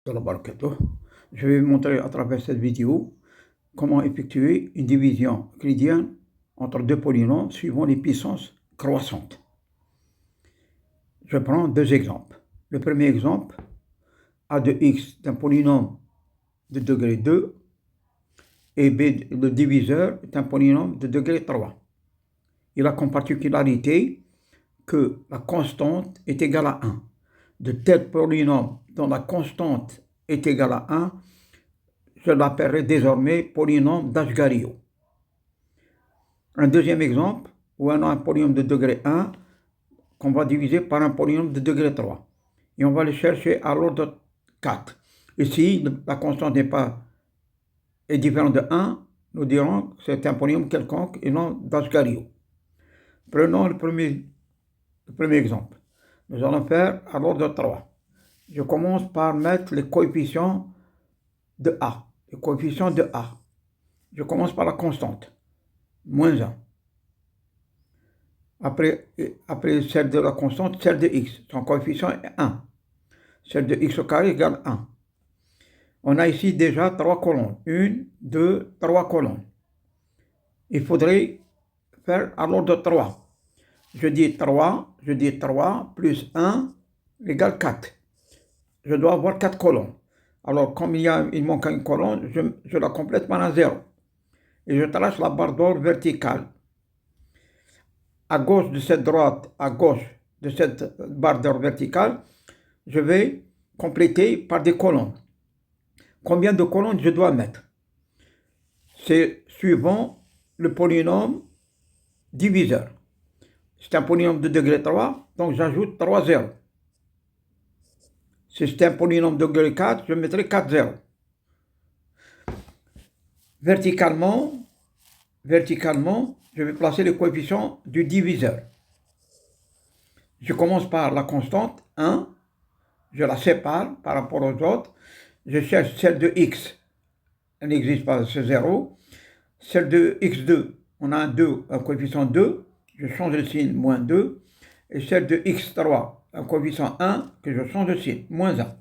Je vais vous montrer à travers cette vidéo comment effectuer une division euclidienne entre deux polynômes suivant les puissances croissantes. Je prends deux exemples. Le premier exemple, a de x d'un polynôme de degré 2 et b, le diviseur, est un polynôme de degré 3. Il a comme particularité que la constante est égale à 1. De tels polynômes dont la constante est égale à 1, je l'appellerai désormais polynôme d'Ashgario. Un deuxième exemple, où on a un polynôme de degré 1 qu'on va diviser par un polynôme de degré 3. Et on va le chercher à l'ordre 4. Ici, la constante est différente de 1, nous dirons que c'est un polynôme quelconque et non d'Ashgario. Prenons le premier exemple. Nous allons faire à l'ordre 3. Je commence par mettre les coefficients de A. Les coefficients de A. Je commence par la constante, moins 1. Après celle de la constante, celle de x. Son coefficient est 1. Celle de x au carré égale 1. On a ici déjà 3 colonnes. 1, 2, 3 colonnes. Il faudrait faire à l'ordre 3. Je dis 3 plus 1 égale 4. Je dois avoir 4 colonnes. Alors, comme il manque une colonne, je la complète par un 0. Et je trace la barre d'or verticale. À gauche de cette droite, à gauche de cette barre d'or verticale, je vais compléter par des colonnes. Combien de colonnes je dois mettre? C'est suivant le polynôme diviseur. C'est un polynôme de degré 3, donc j'ajoute 3 zéros. Si c'est un polynôme de degré 4, je mettrai 4 zéros. Verticalement, je vais placer le coefficient du diviseur. Je commence par la constante 1, je la sépare par rapport aux autres. Je cherche celle de x, elle n'existe pas, c'est 0. Celle de x2, on a un coefficient 2, je change le signe, moins 2. Et celle de x3, un coefficient 1, que je change de signe, moins 1.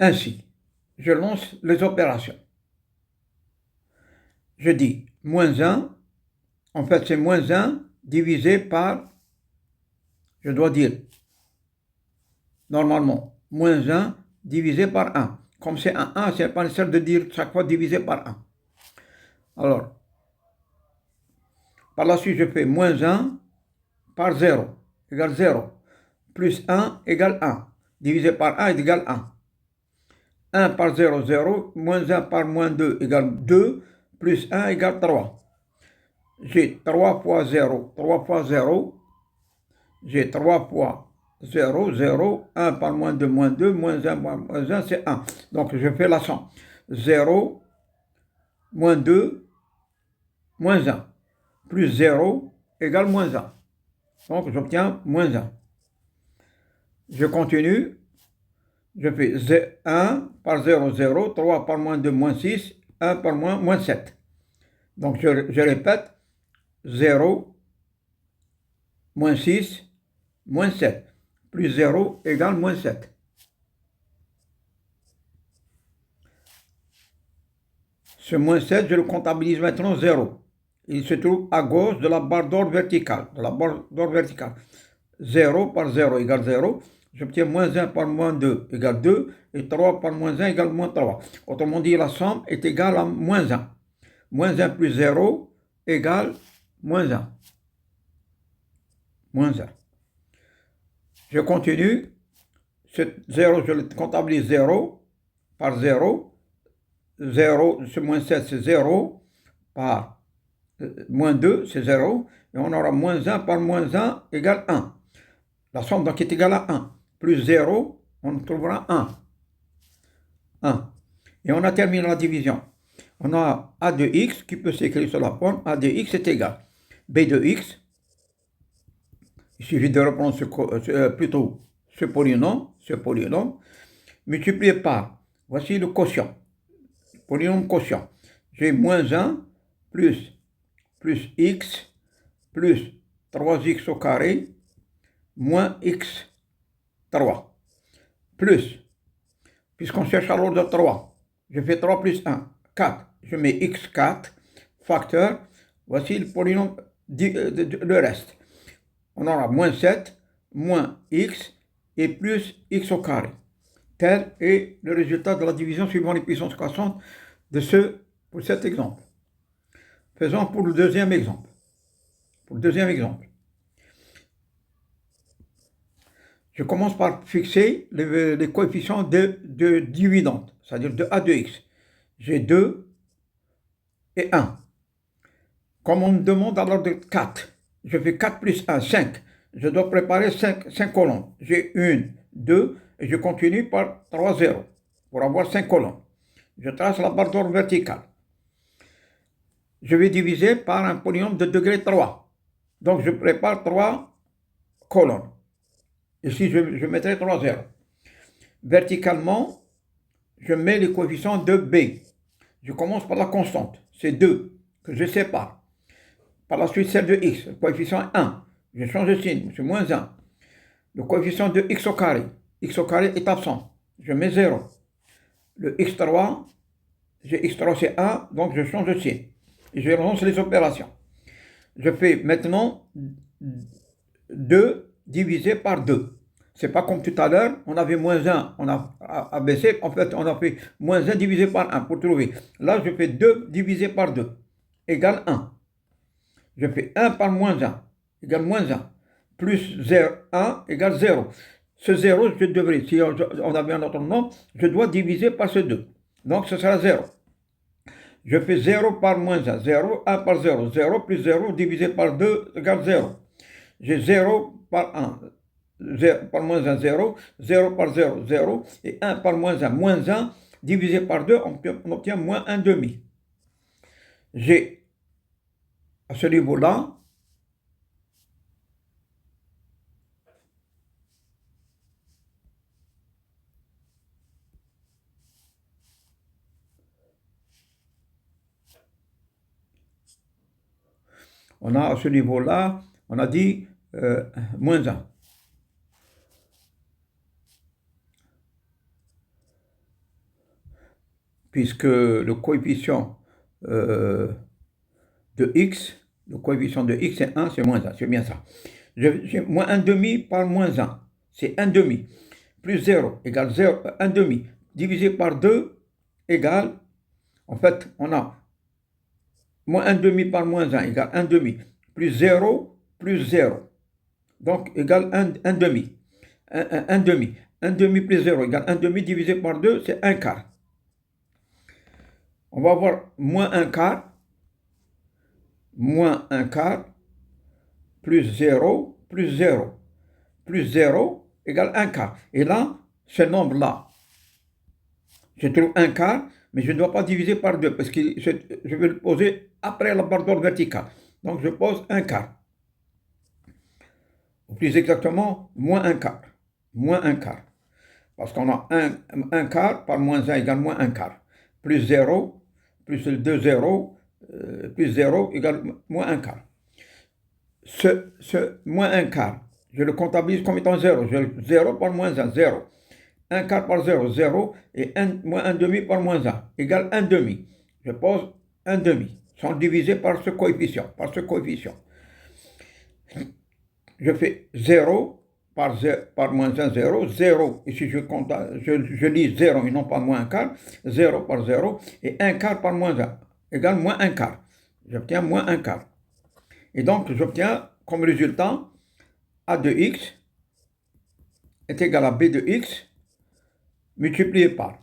Ainsi, je lance les opérations. Je dis moins 1, en fait c'est moins 1 divisé par, je dois dire, normalement, moins 1 divisé par 1. Comme c'est un 1, c'est pas nécessaire de dire chaque fois divisé par 1. Alors, par la suite, je fais moins 1 par 0 égale 0. Plus 1 égale 1. Divisé par 1 est égal 1. 1 par 0, 0. Moins 1 par moins 2 égale 2. Plus 1 égale 3. J'ai 3 fois 0. 3 fois 0. J'ai 3 fois 0, 0. 1 par moins 2, moins 2. Moins 1 par moins 1, c'est 1. Donc, je fais la somme. 0, moins 2, moins 1. Plus 0 égale moins 1. Donc, j'obtiens moins 1. Je continue. Je fais 1 par 0, 0. 3 par moins 2, moins 6. 1 par moins 7. Donc, je répète. 0, moins 6, moins 7. Plus 0 égale moins 7. Ce moins 7, je le comptabilise maintenant 0. Il se trouve à gauche de la barre d'or verticale. 0 par 0 égale 0. J'obtiens moins 1 par moins 2 égale 2. Et 3 par moins 1 égale moins 3. Autrement dit, la somme est égale à moins 1. Moins 1 plus 0 égale moins 1. Moins 1. Je continue. Ce 0, je le comptabilise 0 par 0. 0, ce moins 7, c'est 0 par moins 2, c'est 0. Et on aura moins 1 par moins 1 égale 1. La somme donc est égale à 1. Plus 0, on trouvera 1. 1. Et on a terminé la division. On a A de x qui peut s'écrire sur la forme. A de x est égal. B de x. Il suffit de reprendre ce polynôme, multiplié par, voici le quotient. Polynôme quotient. J'ai moins 1 plus x plus 3x au carré moins x3. plus, puisqu'on cherche à l'ordre de 3, je fais 3 plus 1, 4. Je mets x4, facteur, voici le polynôme, le reste. On aura moins 7, moins x, et plus x au carré. Tel est le résultat de la division suivant les puissances croissantes pour cet exemple. Faisons pour le deuxième exemple. Je commence par fixer les coefficients de dividende, c'est-à-dire de a de x. J'ai 2 et 1. Comme on me demande à l'ordre de 4, je fais 4 plus 1, 5. Je dois préparer 5 colonnes. J'ai 1, 2, et je continue par 3 zéros pour avoir 5 colonnes. Je trace la barre d'ordre verticale. Je vais diviser par un polynôme de degré 3. Donc je prépare 3 colonnes. Ici, je mettrai 3 zéros. Verticalement, je mets les coefficients de B. Je commence par la constante, c'est 2, que je sépare. Par la suite, celle de x, le coefficient 1. Je change de signe, c'est moins 1. Le coefficient de x au carré est absent. Je mets 0. Le x3, j'ai x3 c'est 1, donc je change de signe. Et je relance les opérations. Je fais maintenant 2 divisé par 2. C'est pas comme tout à l'heure, on avait moins 1, on a abaissé, en fait on a fait moins 1 divisé par 1 pour trouver. Là je fais 2 divisé par 2 égale 1. Je fais 1 par moins 1 égale moins 1. Plus 0, 1 égale 0. Ce 0, je devrais, si on avait un autre nom, je dois diviser par ce 2. Donc ce sera 0. Je fais 0 par moins 1, 0, 1 par 0, 0 plus 0 divisé par 2 égale 0. J'ai 0 par 1, 0 par moins 1, 0, 0 par 0, 0, et 1 par moins 1 divisé par 2, on obtient moins 1 demi. J'ai, à ce niveau-là, on a dit moins 1. Puisque le coefficient de x c'est 1, c'est moins 1, c'est bien ça. J'ai moins 1 demi par moins 1, c'est 1 demi. Plus 0 égale 0, 1 demi. Divisé par 2 égale, en fait, on a moins 1 demi par moins 1 égale 1 demi. Plus 0 plus 0. Donc égale 1 demi. 1 demi. 1 demi plus 0 égale 1 demi divisé par 2, c'est 1 quart. On va avoir moins 1 quart, plus 0, plus 0, plus 0 égale 1 quart. Et là, ce nombre-là, je trouve 1 quart, mais je ne dois pas diviser par 2, parce que je vais le poser après la barre d'ordre verticale. Donc je pose 1 quart. Ou plus exactement, moins 1 quart. Moins 1 quart. Parce qu'on a 1 quart par moins 1 égale moins 1 quart. Plus 0, plus 2 0, plus 0 égale moins 1 quart. Ce moins 1 quart, je le comptabilise comme étant 0. 0 par moins 1, 0. 1 quart par 0, 0. Et moins 1 demi par moins 1 égale 1 demi. Je pose 1 demi, sans diviser par ce coefficient. Je fais 0 par moins 1, 0. 0, ici je lis 0 et non pas moins 1 quart. 0 par 0. Et 1 quart par moins 1 égale moins 1 quart. J'obtiens moins 1 quart. Et donc, j'obtiens comme résultat A de x est égal à B de x multiplié par,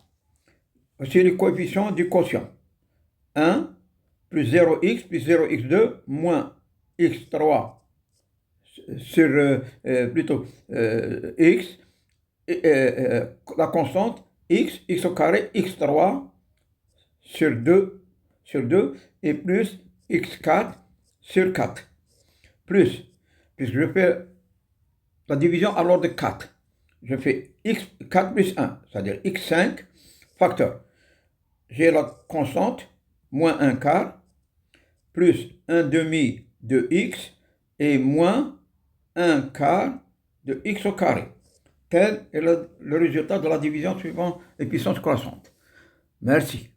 voici les coefficients du quotient. 1 plus 0x plus 0x2 moins x3 sur x, la constante x au carré, x3 sur 2, et plus x4 sur 4, plus, puisque je fais la division à l'ordre de 4, je fais x4 plus 1, c'est-à-dire x5, facteur. J'ai la constante, moins 1 quart, plus 1 demi de x, et moins 1 quart de x au carré. Tel est le résultat de la division suivant les puissances croissantes. Merci.